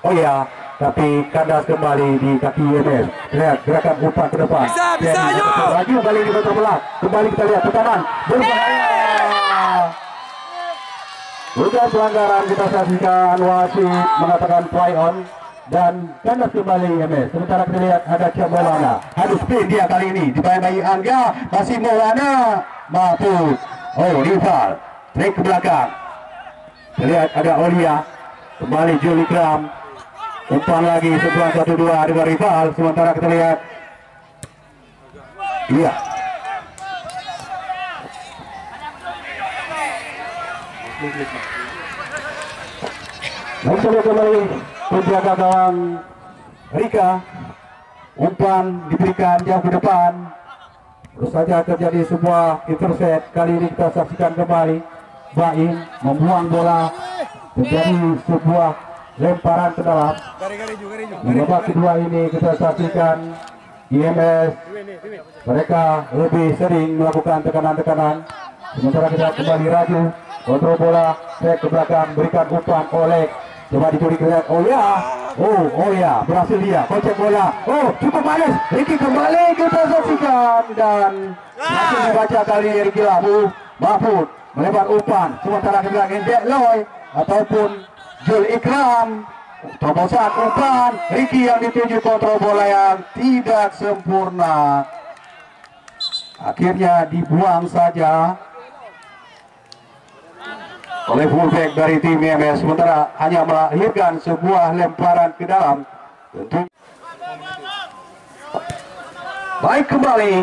Oya, tapi kandas kembali di kaki IMS. Lihat gerakan umpan ke depan. Bisa, yuk. Lagi kembali di kontrol bola. Kembali kita lihat tekanan. Berbahaya. Bukan pelanggaran, kita saksikan wasit mengatakan play on dan kandas kembali IMS. Sementara kita lihat ada Cam Maulana. Aduh, spin dia kali ini dibayang-bayi Angga. Masih Maulana mampu. Oh, rival break ke belakang. Terlihat ada Olia. Kembali Juli Kram. Umpan lagi sebuah 1-2 dengan rival. Sementara kita lihat iya Langsung kembali penjaga gawang Rika. Umpan diberikan jauh ke depan. Terus saja terjadi sebuah intercept. Kali ini kita saksikan kembali Baim membuang bola. Terjadi sebuah lemparan ke dalam. Di babak kedua ini kita saksikan IMS mereka lebih sering melakukan tekanan-tekanan. Sementara kita kembali Raju kontrol bola, back ke belakang, berikan umpan oleh coba dicuri keren. Oh ya berhasil dia kocek bola. Oh cukup manis. Ricky kembali kita saksikan dan masih dibaca kali Ricky Labu Mahfud melebar umpan. Sementara ke belakang Jack Loy ataupun Jul Ikram terobosan umpan Ricky yang dituju kontrol bola yang tidak sempurna. Akhirnya dibuang saja oleh fullback dari tim IMS, sementara hanya melahirkan sebuah lemparan ke dalam. Tentu baik kembali.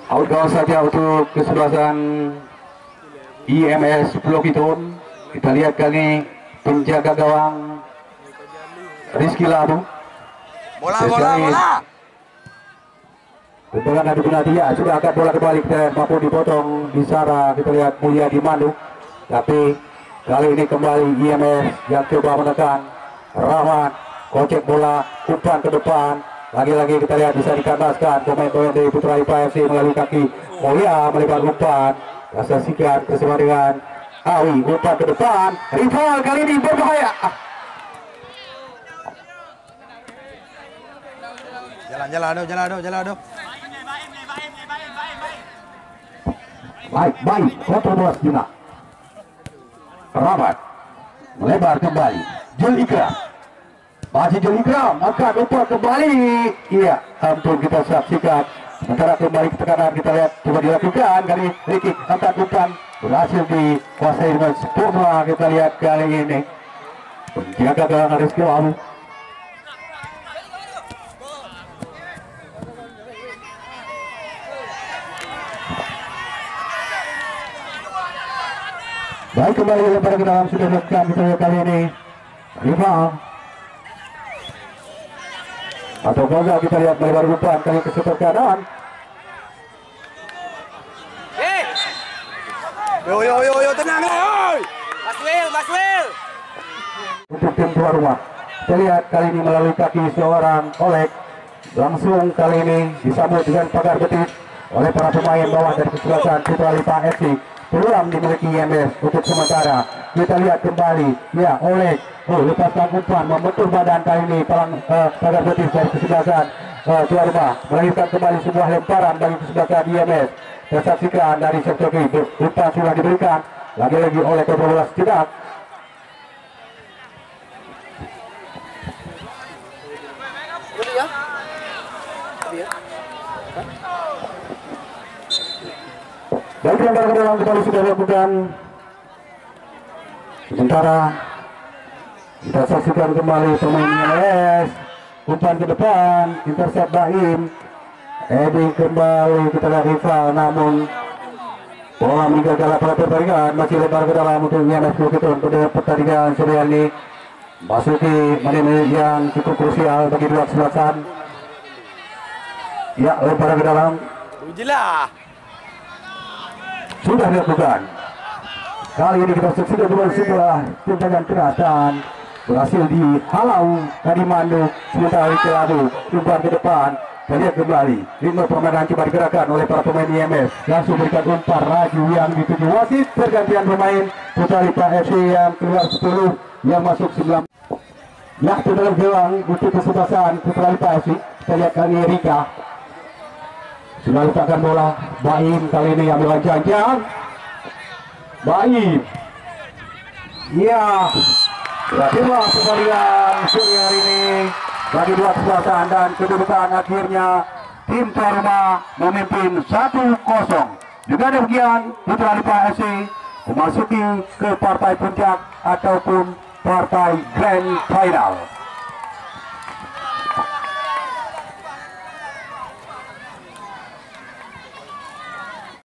Outgoing saja untuk kesebelasan IMS Blokitun. Kita lihat kali penjaga gawang Rizky Labu. Bola. Tendangan adu penalti sudah akan bola kembali ke mampu dipotong di Sara. Kita lihat Mulia di Mandu, tapi kali ini kembali IMS yang coba menekan. Rahmat kocek bola umpan ke depan. Lagi-lagi kita lihat bisa dikandaskan pemain-pemain dari Putra IPA FC melalui kaki Mulia melebar umpan. Saksikan bersama dengan Awi umpan ke depan. Rival kali ini berbahaya. Jalan. Baik, kontrol bola sejenak. Rahmat melebar kembali. Jul Ikram, masih Jul Ikram akan umpan kembali. Iya, hampir kita saksikan. Sementara kembali ke tekanan kita lihat coba dilakukan kali Ricky angkat umpan berhasil dikuasai dengan sempurna. Kita lihat kali ini penjaga gawang Rizky Labu. Baik kembali lemparan ke dalam sudah dilakukan kita lihat kali ini rival atau Goza kita lihat melebar umpan kali ke sebelah kanan. Yo tenang oi. Maswil. Untuk tim tuan rumah kita lihat kali ini melalui kaki seorang Olek langsung kali ini disambut dengan pagar betis oleh para pemain bawah dari kesebelasan Putra Lipa FC. Peluang dimiliki IMS untuk sementara. Kita lihat kembali ya Oleh lepaskan umpan membentur badan kali ini pagar betis dari kesebelasan tuan rumah melahirkan kembali sebuah lemparan bagi kesebelasan IMS. Kita saksikan dari sektor kiri umpan sudah diberikan lagi-lagi oleh kontrol bola sejenak. Baik lemparan ke dalam kembali sudah dilakukan. Sementara kita saksikan kembali pemain IMS umpan ke depan intercept Baim. Edi kembali kita lihat rival namun bola meninggalkan lapangan pertandingan masih lebar ke dalam untuk IMS Blokitun. Pada pertandingan sore ini masuki menit yang cukup krusial bagi dua kesebelasan. Ya lemparan ke dalam. Ujilah. Sudah dilakukan. Kali ini kita saksikan kembali sebuah tendangan keras dan berhasil dihalau dari Mandu. Sementara Ricky Labu umpan ke depan. Kita lihat kembali ritme permainan coba digerakkan oleh para pemain IMS. Langsung berikan umpan Raju yang dituju wasit. Pergantian pemain Putra Lipa FC yang keluar 10 yang masuk 9. Ya dalam gawang untuk kesebelasan Putra Lipa FC. Kita lihat kali Rika sudah letakkan bola. Baim kali ini ambil janjang. Baim. Ya. Berakhirlah pertandingan sore hari ini bagi dua kesebelasan dan kedudukan akhirnya tim tuan rumah memimpin 1-0. Dengan demikian Putra Lipa FC memasuki ke partai puncak ataupun partai grand final.